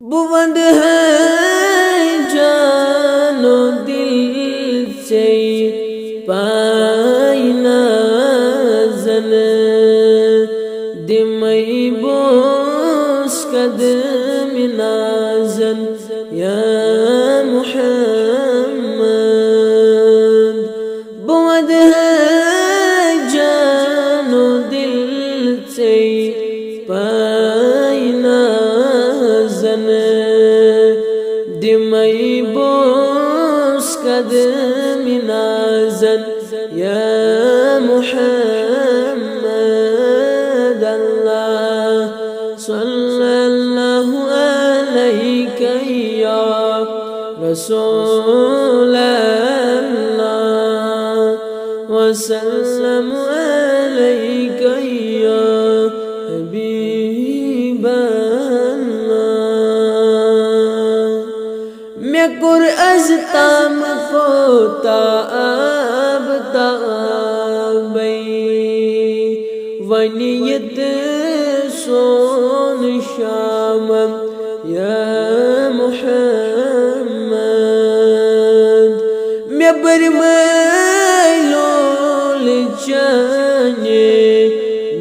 बुवंद है जानो दिल से पाइना जन दिमई बोस कदम नाजन या मुहम्मद। बुवंद है जानो दिल से पाइना जन दिमई बोस कदम नाजन या मुहम्मद। अल्लाह सल्लल्लाहु अलैहि या रसूल अल्लाह वसल्लम अलैहि या हबीब अल्लाह। मैं कुर अज ताम को ताब ताबई वनियत सोन शाम या मुहम्मद। मैं बरमलोल जाने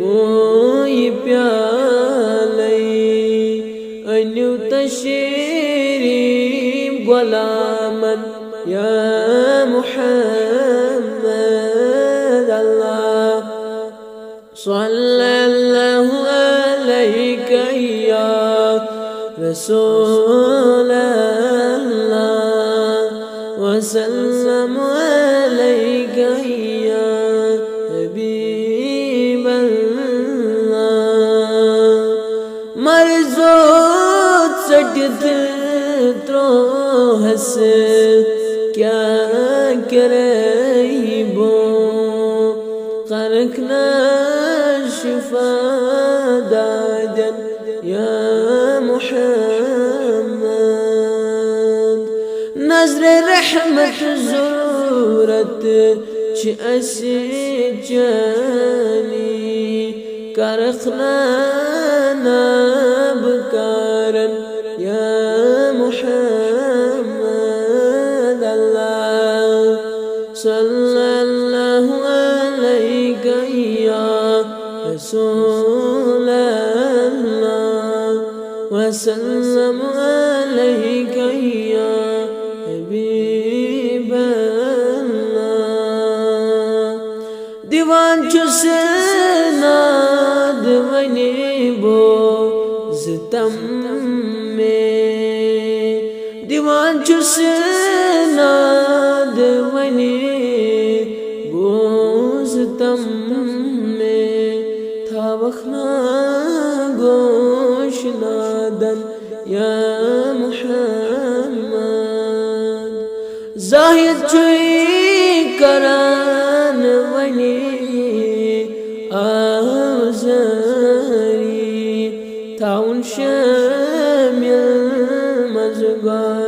मोई प्यालई अन्यु तशरीम गुलामन या मुहम्मद। अल्लाह सल्लल्लाहु अलैहि या रसूल अल्लाह वसल्लम अलैहि या हबीब अल्लाह। मर्ज़ो सजद त्रो हस क्या करे बो करखना शिफा दादन या मुहम्मद। नजर रहमत ज़रूरत असी जानी करखना नाब कारन या मुहम्मद। अल्लाह सल्लल्लाहु अलैहि या रसूल अल्लाह वसल्लम अलैहि या हबीब अल्लाह। दीवान छुस नाद वने बो ज़तम में दीवान छुस नाद वने बो ज़तम में था वखना गोश नादन या मुहम्मद। ज़ाहिद छुई करान वने आवज़री था उन शामिल मज़गार